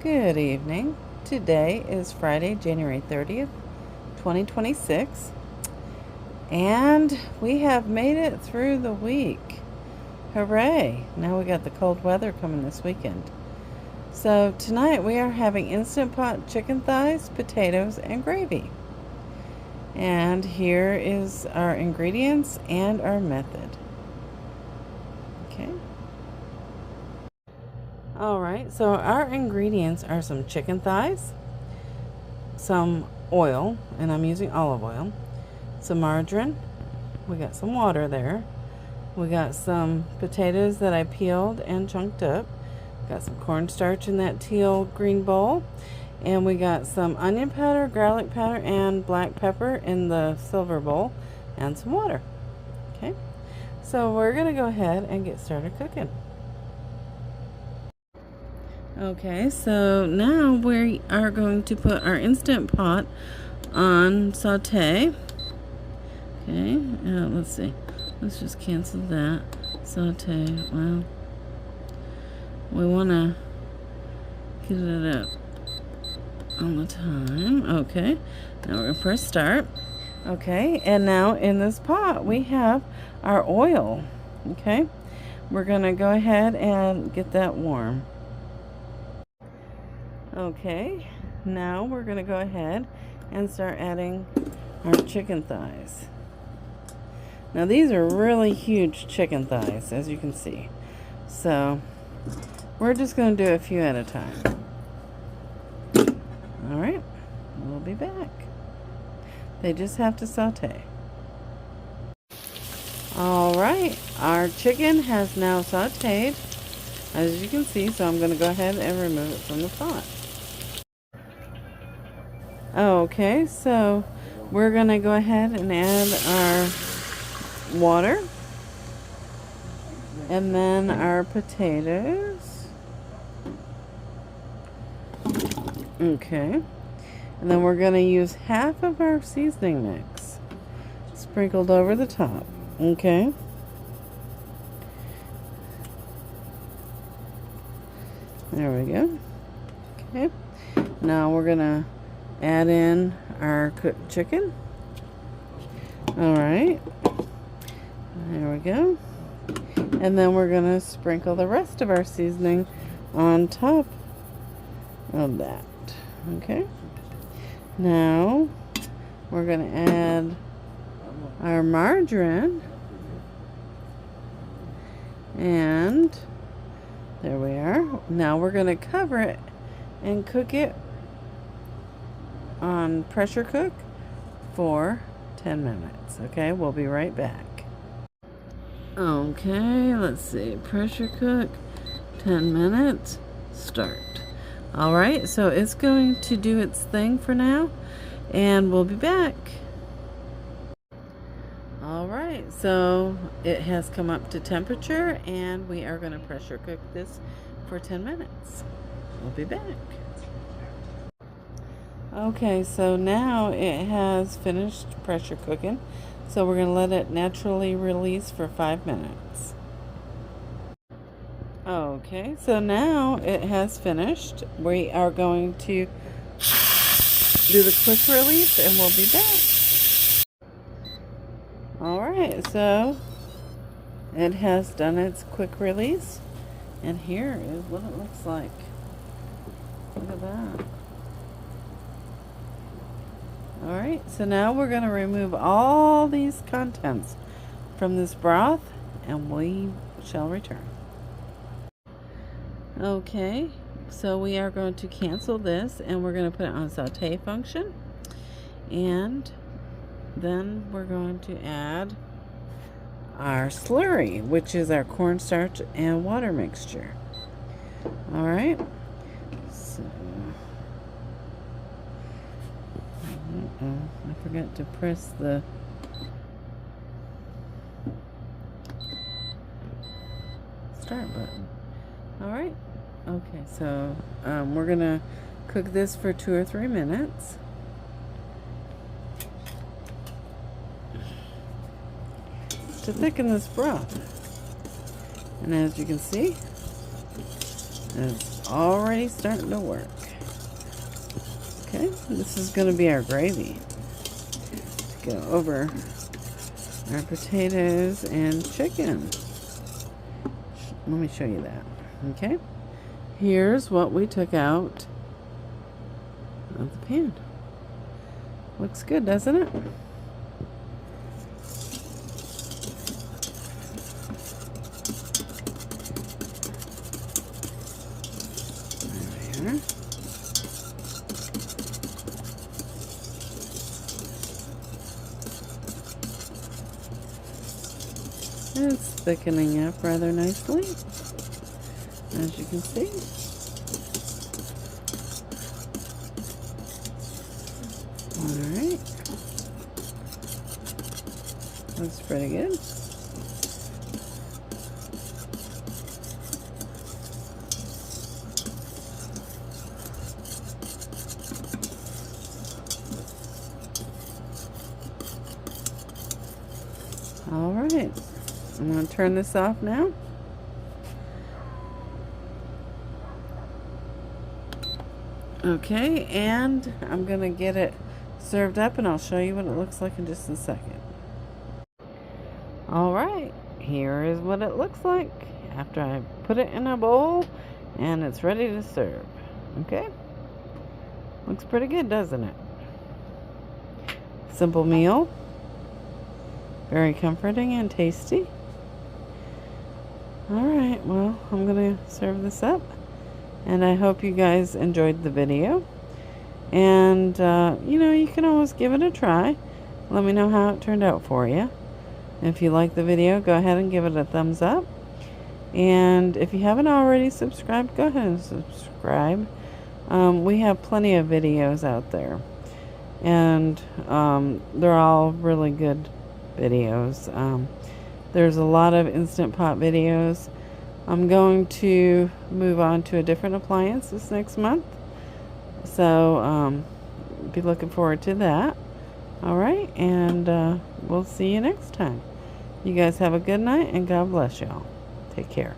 Good evening. Today is Friday, January 30th, 2026, and we have made it through the week. Hooray! Now we got the cold weather coming this weekend. So tonight we are having Instant Pot chicken thighs, potatoes, and gravy. And here is our ingredients and our method. Okay. Alright, so our ingredients are some chicken thighs, some oil, and I'm using olive oil, some margarine, we got some water there, we got some potatoes that I peeled and chunked up, got some cornstarch in that teal green bowl, and we got some onion powder, garlic powder, and black pepper in the silver bowl, and some water. Okay, so we're going to go ahead and get started cooking. Okay, so now we are going to put our Instant Pot on saute. Okay, let's see. Let's just cancel that. Saute. Well, we want to get it up on the time. Okay, now we're going to press start. Okay, and now in this pot we have our oil. Okay, we're going to go ahead and get that warm. Okay, now we're going to go ahead and start adding our chicken thighs. Now these are really huge chicken thighs, as you can see. So we're just going to do a few at a time. Alright, we'll be back. They just have to saute. Alright, our chicken has now sauteed, as you can see, so I'm going to go ahead and remove it from the pot. Okay, so we're going to go ahead and add our water and then our potatoes. Okay, and then we're going to use half of our seasoning mix sprinkled over the top. Okay, there we go. Okay, now we're going to add in our cooked chicken. Alright, there we go. And then we're going to sprinkle the rest of our seasoning on top of that. Okay, now we're going to add our margarine, and there we are. Now we're going to cover it and cook it on pressure cook for 10 minutes. Okay, we'll be right back. Okay, let's see, pressure cook 10 minutes, start. Alright, so it's going to do its thing for now, and we'll be back. Alright, so it has come up to temperature, and we are going to pressure cook this for 10 minutes. We'll be back. Okay, so now it has finished pressure cooking, so we're going to let it naturally release for 5 minutes. Okay, so now it has finished. We are going to do the quick release and we'll be back. Alright, so it has done its quick release, and here is what it looks like. Look at that. Alright, so now we're going to remove all these contents from this broth, and we shall return. Okay, so we are going to cancel this, and we're going to put it on saute function, and then we're going to add our slurry, which is our cornstarch and water mixture. Alright, so I forgot to press the start button. Alright, okay, so we're gonna cook this for 2 or 3 minutes. To thicken this broth. And as you can see, it's already starting to work. Okay, this is going to be our gravy to go over our potatoes and chicken. Let me show you that. Okay, here's what we took out of the pan. Looks good, doesn't it? There. It's thickening up rather nicely, as you can see. Alright. Looks pretty good. Alright. I'm going to turn this off now. Okay, and I'm going to get it served up, and I'll show you what it looks like in just a second. Alright, here is what it looks like after I put it in a bowl and it's ready to serve. Okay, looks pretty good, doesn't it? Simple meal, very comforting and tasty. Alright, well, I'm going to serve this up, and I hope you guys enjoyed the video. And, you know, you can always give it a try. Let me know how it turned out for you. If you like the video, go ahead and give it a thumbs up. And if you haven't already subscribed, go ahead and subscribe. We have plenty of videos out there. And they're all really good videos. There's a lot of Instant Pot videos. I'm going to move on to a different appliance this next month. So, be looking forward to that. Alright, and we'll see you next time. You guys have a good night, and God bless y'all. Take care.